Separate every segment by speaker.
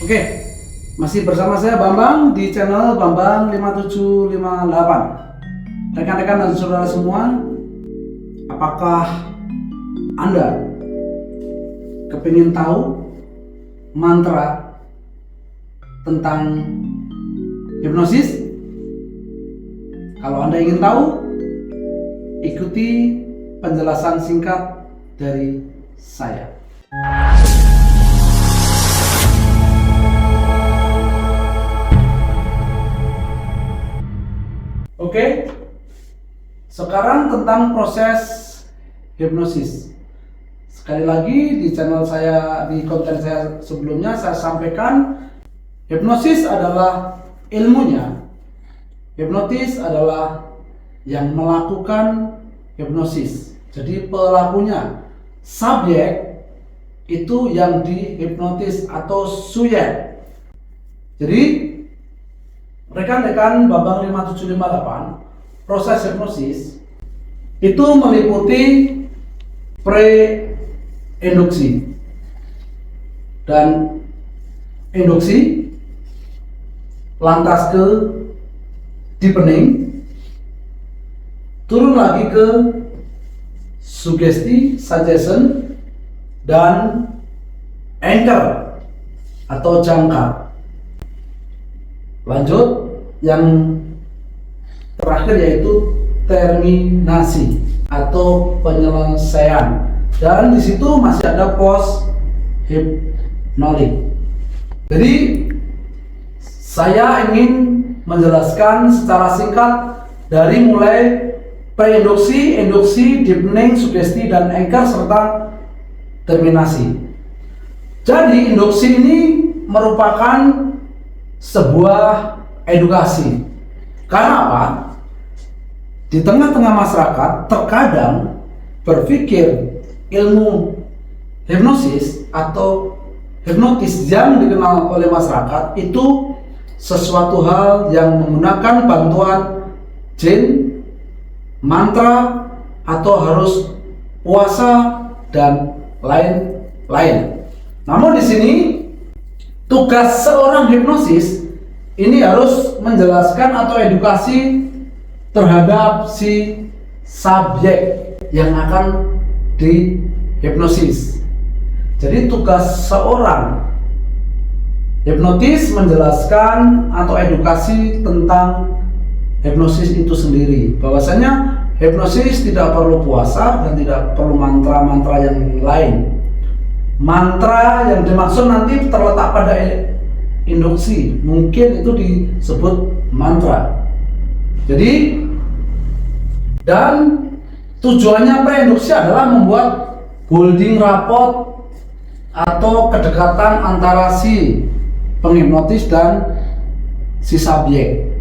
Speaker 1: Oke, masih bersama saya Bambang di channel Bambang 5758. Rekan-rekan dan saudara semua, apakah Anda kepingin tahu mantra tentang hipnosis? Kalau Anda ingin tahu, ikuti penjelasan singkat dari saya. Oke, sekarang tentang proses hipnosis. Sekali lagi di channel saya, di konten saya sebelumnya saya sampaikan, hipnosis adalah ilmunya. Hipnotis adalah yang melakukan hipnosis. Jadi pelakunya, subjek itu yang dihipnotis atau subjek. Jadi rekan-rekan Bambang 5758, proses hipnosis itu meliputi pre-induksi dan induksi, lantas ke deepening, turun lagi ke sugesti, suggestion, dan anchor atau jangkar. Lanjut, yang terakhir yaitu terminasi atau penyelesaian. Dan di situ masih ada post hipnotik. Jadi saya ingin menjelaskan secara singkat dari mulai pre-induksi, induksi, deepening, sugesti, dan anchor serta terminasi. Jadi induksi ini merupakan sebuah edukasi. Karena apa? Di tengah-tengah masyarakat terkadang berpikir ilmu hipnosis atau hipnotis yang dikenal oleh masyarakat itu sesuatu hal yang menggunakan bantuan jin, mantra, atau harus puasa dan lain-lain. Namun di sini tugas seorang hipnosis ini harus menjelaskan atau edukasi terhadap si subjek yang akan dihipnosis. Jadi tugas seorang hipnotis menjelaskan atau edukasi tentang hipnosis itu sendiri. Bahwasanya hipnosis tidak perlu puasa dan tidak perlu mantra-mantra yang lain. Mantra yang dimaksud nanti terletak pada induksi, mungkin itu disebut mantra. Jadi, dan tujuannya pre-induksi adalah membuat holding rapot atau kedekatan antara si penghipnotis dan si subjek.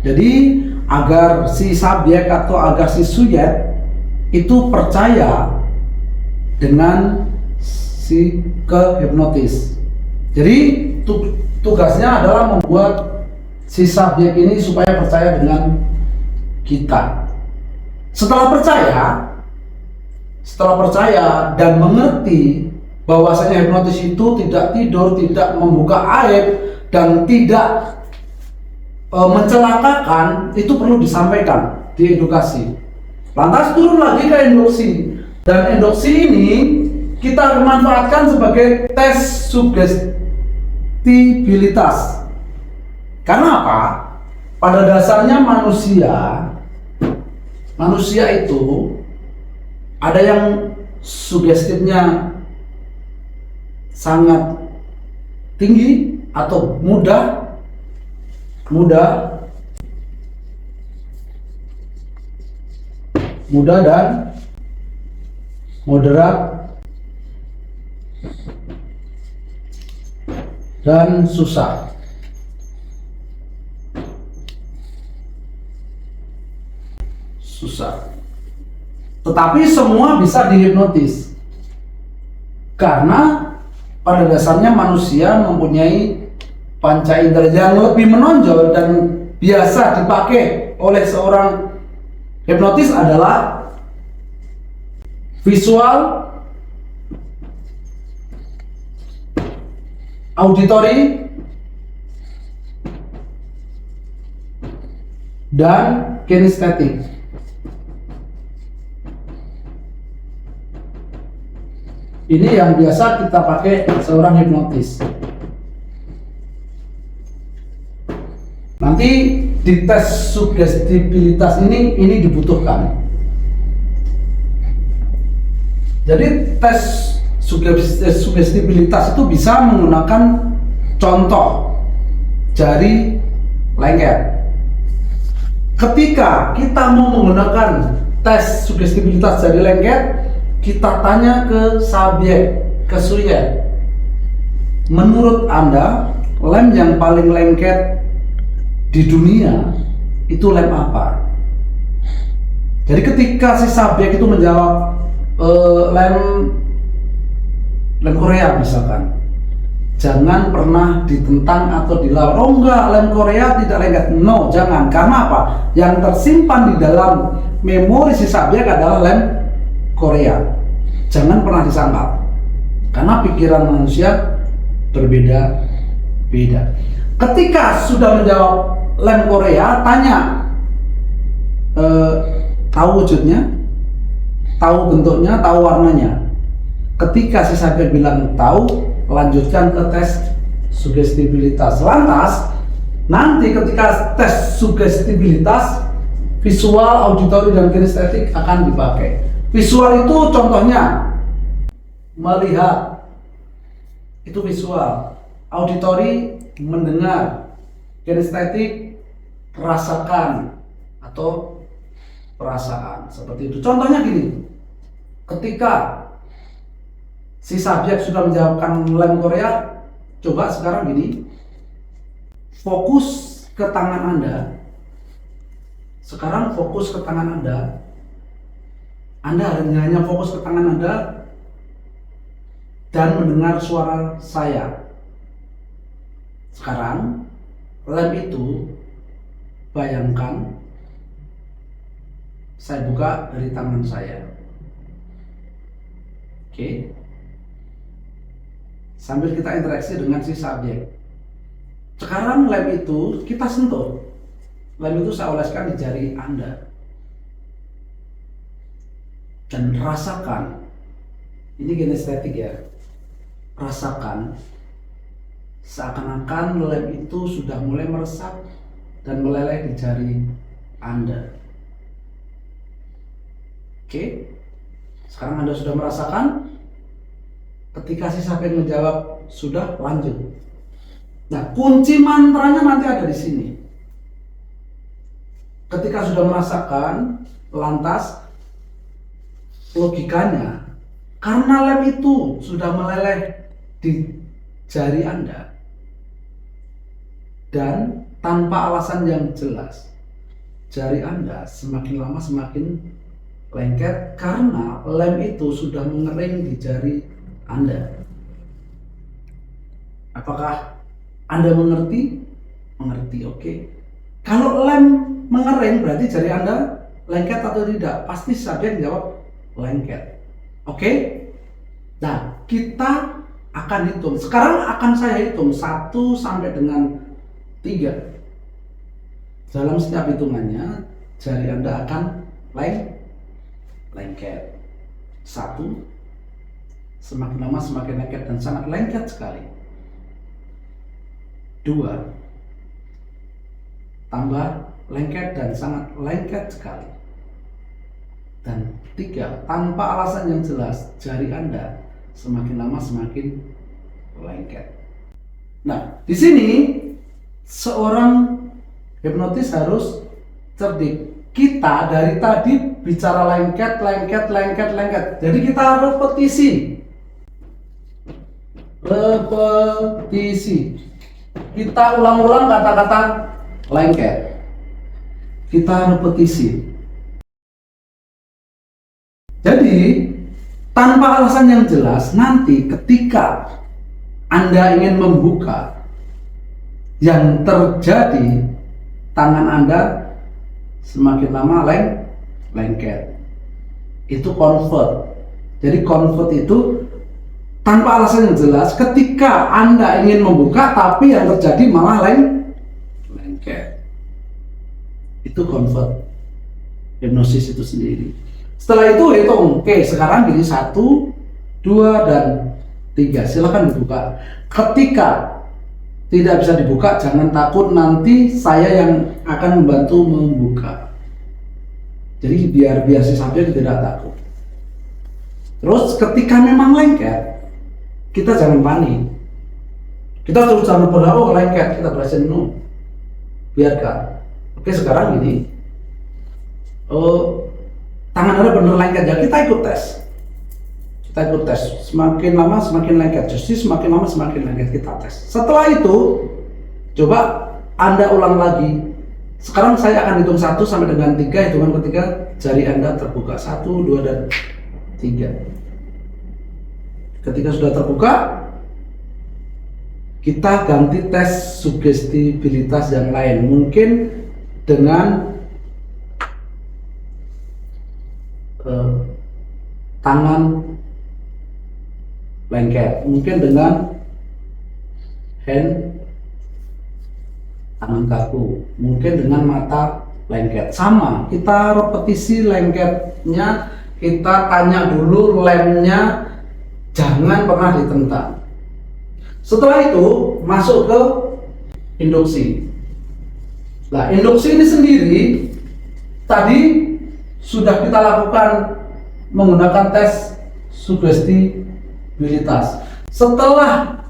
Speaker 1: Jadi agar si subjek atau agar si subjek itu percaya dengan si kehipnotis. Jadi tugasnya adalah membuat si subjek ini supaya percaya dengan kita. Setelah percaya dan mengerti bahwasanya hipnotis itu tidak tidur, tidak membuka aib, dan tidak mencelakakan, itu perlu disampaikan, diedukasi. Lantas turun lagi ke induksi, dan induksi ini kita manfaatkan sebagai tes sugestibilitas. Karena apa? Pada dasarnya manusia itu ada yang sugestifnya sangat tinggi atau mudah dan moderat dan susah. Tetapi semua bisa dihipnotis. Karena pada dasarnya manusia mempunyai panca indera yang lebih menonjol dan biasa dipakai oleh seorang hipnotis adalah visual, auditory dan kinestetik. Ini yang biasa kita pakai seorang hipnotis. Nanti di tes sugestibilitas ini dibutuhkan. Jadi tes sugestibilitas itu bisa menggunakan contoh jari lengket. Ketika kita mau menggunakan tes sugestibilitas jari lengket, kita tanya ke subjek, ke subjek. Menurut Anda, lem yang paling lengket di dunia itu lem apa? Jadi ketika si subjek itu menjawab lem Korea misalkan, jangan pernah ditentang atau dilawan. Oh enggak, lem Korea tidak lengket. No, jangan. Karena apa? Yang tersimpan di dalam memori si subjek adalah lem Korea. Jangan pernah disangkal, karena pikiran manusia berbeda-beda. Ketika sudah menjawab lem Korea, tanya tahu wujudnya, tahu bentuknya, tahu warnanya. Ketika si subjek bilang tahu, lanjutkan ke tes sugestibilitas. Lantas nanti ketika tes sugestibilitas, visual, auditory, dan kinestetik akan dipakai. Visual itu contohnya melihat, itu visual. Auditory, mendengar. Kinestetik, rasakan atau perasaan. Seperti itu. Contohnya gini, ketika si subjek sudah menjawabkan lem Korea, coba sekarang gini, fokus ke tangan Anda. Sekarang fokus ke tangan Anda. Anda hanya fokus ke tangan Anda dan mendengar suara saya. Sekarang lem itu, bayangkan saya buka dari tangan saya. Oke. Sambil kita interaksi dengan si subjek. Sekarang lem itu kita sentuh. Lem itu saya oleskan di jari Anda. Dan rasakan, ini kinestetik ya, rasakan seakan-akan lem itu sudah mulai meresap dan meleleh di jari Anda. Oke, sekarang Anda sudah merasakan. Ketika si subjek menjawab sudah, lanjut. Nah, kunci mantranya nanti ada di sini. Ketika sudah merasakan, lantas logikanya, karena lem itu sudah meleleh di jari Anda dan tanpa alasan yang jelas, jari Anda semakin lama semakin lengket karena lem itu sudah mengering di jari Anda. Apakah Anda mengerti? Mengerti, oke. Kalau lem mengering berarti jari Anda lengket atau tidak? Pasti subjek jawab lengket. Oke? Nah, kita akan hitung. Sekarang akan saya hitung 1 sampai dengan 3. Dalam setiap hitungannya, jari Anda akan lengket. 1, semakin lama semakin lengket dan sangat lengket sekali. 2, tambah lengket dan sangat lengket sekali. Dan 3, tanpa alasan yang jelas, jari Anda semakin lama semakin lengket. Nah, di sini seorang hipnotis harus cerdik. Kita dari tadi bicara lengket. Jadi kita repetisi. Kita ulang-ulang kata-kata lengket. Kita repetisi. Jadi, tanpa alasan yang jelas, nanti ketika Anda ingin membuka, yang terjadi tangan Anda semakin lama lengket. Itu convert. Jadi convert itu tanpa alasan yang jelas, ketika Anda ingin membuka tapi yang terjadi malah lengket. Itu convert hipnosis itu sendiri. Setelah itu hitung, oke sekarang gini 1, 2, dan 3, silakan dibuka. Ketika tidak bisa dibuka, jangan takut, nanti saya yang akan membantu membuka. Jadi biar si subjek tidak takut. Terus ketika memang lengket, kita jangan panik. Kita terus jangan berdoa, lengket, kita berhasil biarkan. Oke sekarang gini, tangan Anda benar lengket ya, kita ikut tes. Semakin lama semakin lengket, justru semakin lama semakin lengket, kita tes. Setelah itu coba Anda ulang lagi. Sekarang saya akan hitung 1 sampai dengan 3, hitungan ketiga jari Anda terbuka, 1, 2, dan 3. Ketika sudah terbuka, kita ganti tes sugestibilitas yang lain, mungkin dengan tangan lengket, mungkin dengan tangan kaku, mungkin dengan mata lengket. Sama, kita repetisi lengketnya, kita tanya dulu lemnya, jangan pernah ditentang. Setelah itu masuk ke induksi. Nah, induksi ini sendiri tadi sudah kita lakukan menggunakan tes sugestibilitas. Setelah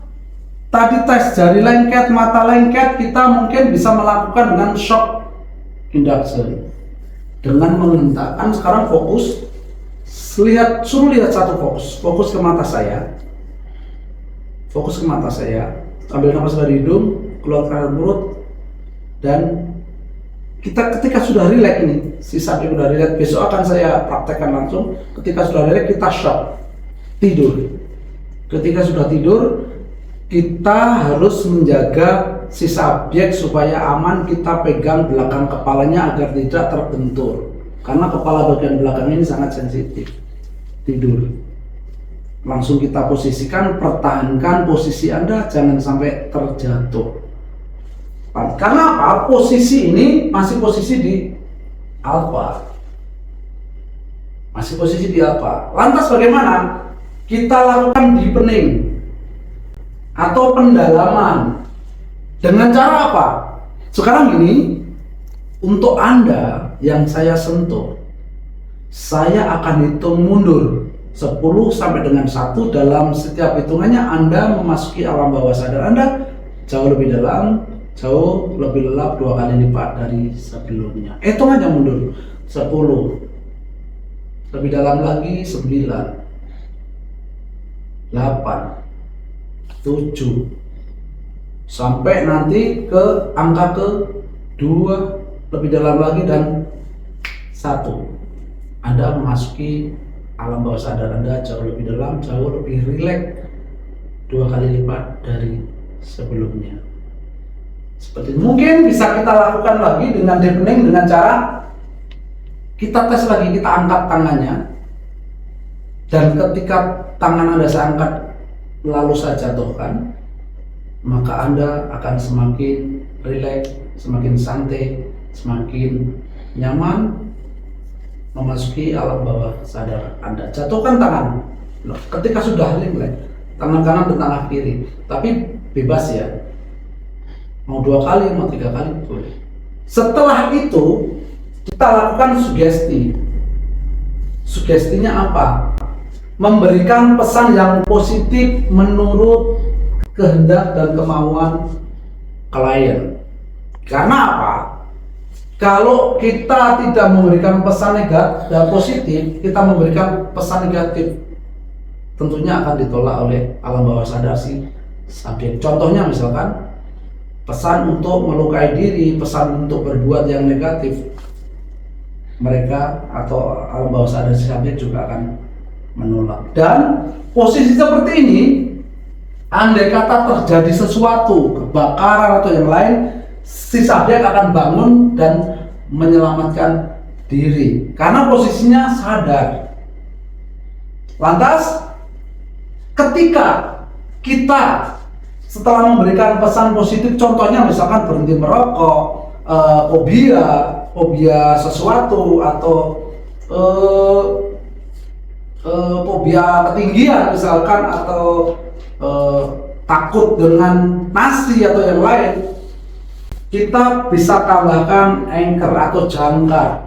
Speaker 1: tadi tes jari lengket, mata lengket, kita mungkin bisa melakukan dengan shock induction, dengan menghentakkan. Sekarang fokus, suruh lihat satu fokus ke mata saya, ambil nafas dari hidung, keluarkan dari mulut, dan kita ketika sudah rileks ini, si subjek sudah rileks, besok akan saya praktekkan langsung. Ketika sudah rileks, kita shock, tidur. Ketika sudah tidur, kita harus menjaga si subjek supaya aman. Kita pegang belakang kepalanya agar tidak terbentur, karena kepala bagian belakang ini sangat sensitif. Tidur, langsung kita posisikan, pertahankan posisi Anda, jangan sampai terjatuh. Karena apa? Posisi ini masih posisi di alfa. Lantas bagaimana? Kita lakukan deepening atau pendalaman. Dengan cara apa? Sekarang ini, untuk Anda yang saya sentuh, saya akan hitung mundur 10 sampai dengan 1. Dalam setiap hitungannya Anda memasuki alam bawah sadar Anda jauh lebih dalam, jauh lebih lelap, 2 kali lipat dari sebelumnya. Hitung aja mundur 10, lebih dalam lagi 9, 8, 7, sampai nanti ke angka ke 2, lebih dalam lagi, dan 1. Anda memasuki alam bawah sadar Anda jauh lebih dalam, jauh lebih rileks, 2 kali lipat dari sebelumnya. Seperti mungkin bisa kita lakukan lagi dengan deepening, dengan cara kita tes lagi, kita angkat tangannya, dan ketika tangan Anda saya angkat lalu saya jatuhkan, maka Anda akan semakin rileks, semakin santai, semakin nyaman memasuki alam bawah sadar Anda. Jatuhkan tangan. Ketika sudah rileks, tangan kanan dan tangan kiri, tapi bebas ya. Mau 2 kali, mau 3 kali boleh. Setelah itu kita lakukan sugesti. Sugestinya apa? Memberikan pesan yang positif menurut kehendak dan kemauan klien. Karena apa? Kalau kita tidak memberikan pesan negatif dan positif, kita memberikan pesan negatif, tentunya akan ditolak oleh alam bawah sadar si subjek. Contohnya misalkan pesan untuk melukai diri, pesan untuk berbuat yang negatif, mereka atau alam bawah sadar si subjek juga akan menolak. Dan posisi seperti ini, andai kata terjadi sesuatu, kebakaran atau yang lain, si subjek akan bangun dan menyelamatkan diri karena posisinya sadar. Lantas ketika kita setelah memberikan pesan positif, contohnya misalkan berhenti merokok, fobia sesuatu, atau fobia ketinggian misalkan, atau takut dengan nasi atau yang lain, kita bisa tambahkan anchor atau jangkar.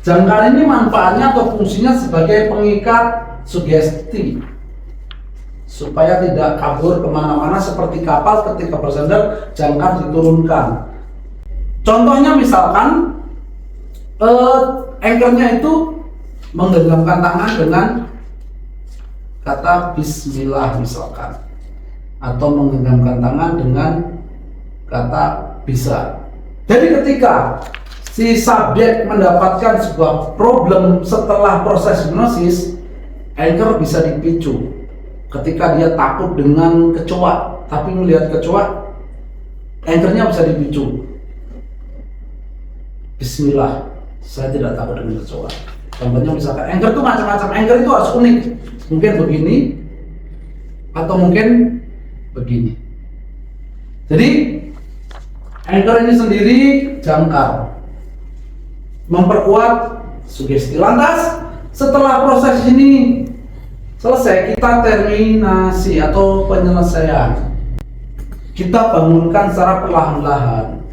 Speaker 1: Jangkar ini manfaatnya atau fungsinya sebagai pengikat sugesti supaya tidak kabur kemana-mana seperti kapal ketika bersandar, jangkar diturunkan. Contohnya misalkan anchornya itu menggenggamkan tangan dengan kata bismillah misalkan, atau menggenggamkan tangan dengan kata bisa. Jadi ketika si subjek mendapatkan sebuah problem setelah proses hipnosis, anchor bisa dipicu. Ketika dia takut dengan kecoa, tapi melihat kecoa, anchornya bisa dipicu. Bismillah, saya tidak takut dengan kecoa. Contohnya misalkan, anchor itu macam-macam. Anchor itu harus unik. Mungkin begini, atau mungkin begini. Jadi anchor ini sendiri jangkar, memperkuat sugesti. Lantas setelah proses ini selesai, kita terminasi atau penyelesaian. Kita bangunkan secara perlahan-lahan.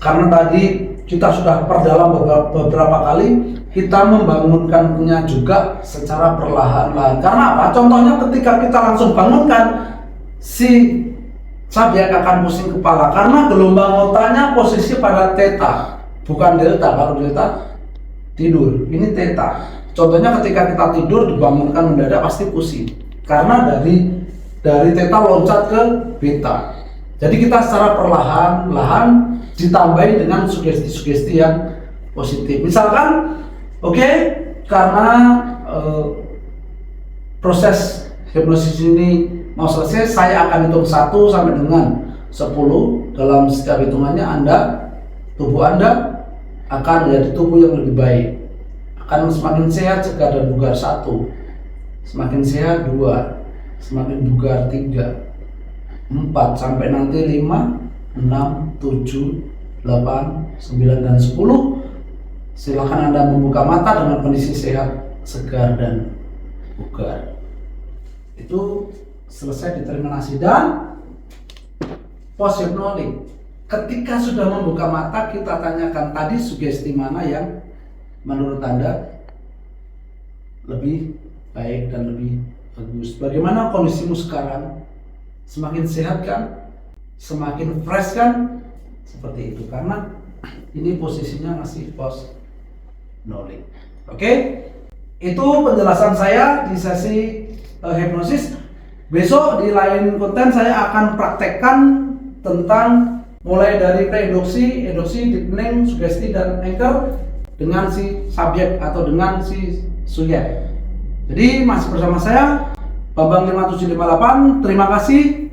Speaker 1: Karena tadi kita sudah perdalam beberapa kali, kita membangunkannya juga secara perlahan-lahan. Karena apa? Contohnya ketika kita langsung bangunkan, si subjek akan pusing kepala karena gelombang otaknya posisi pada theta, bukan delta. Kalau delta tidur, ini theta. Contohnya ketika kita tidur dibangunkan mendadak pasti pusing karena dari theta loncat ke beta. Jadi kita secara perlahan-lahan ditambahi dengan sugesti-sugesti yang positif. Misalkan, karena proses hipnosis ini mau selesai, saya akan hitung 1 sampai dengan 10. Dalam setiap hitungannya tubuh Anda akan menjadi tubuh yang lebih baik, akan semakin sehat, segar dan bugar. 1, semakin sehat. 2, semakin bugar. 3, 4, sampai nanti 5, 6, 7, 8, 9 dan 10. Silakan Anda membuka mata dengan kondisi sehat, segar dan bugar. Itu selesai determinasi. Dan post hipnotik, ketika sudah membuka mata, kita tanyakan tadi sugesti mana yang menurut Anda lebih baik dan lebih bagus. Bagaimana kondisimu sekarang? Semakin sehat kan? Semakin fresh kan? Seperti itu, karena ini posisinya masih post hipnotik. Itu penjelasan saya di sesi hipnosis. Besok di lain konten saya akan praktekkan tentang mulai dari pre-induksi, induksi, deepening, sugesti dan anchor dengan si subjek atau dengan si subjek. Jadi masih bersama saya Bambang 5758. Terima kasih.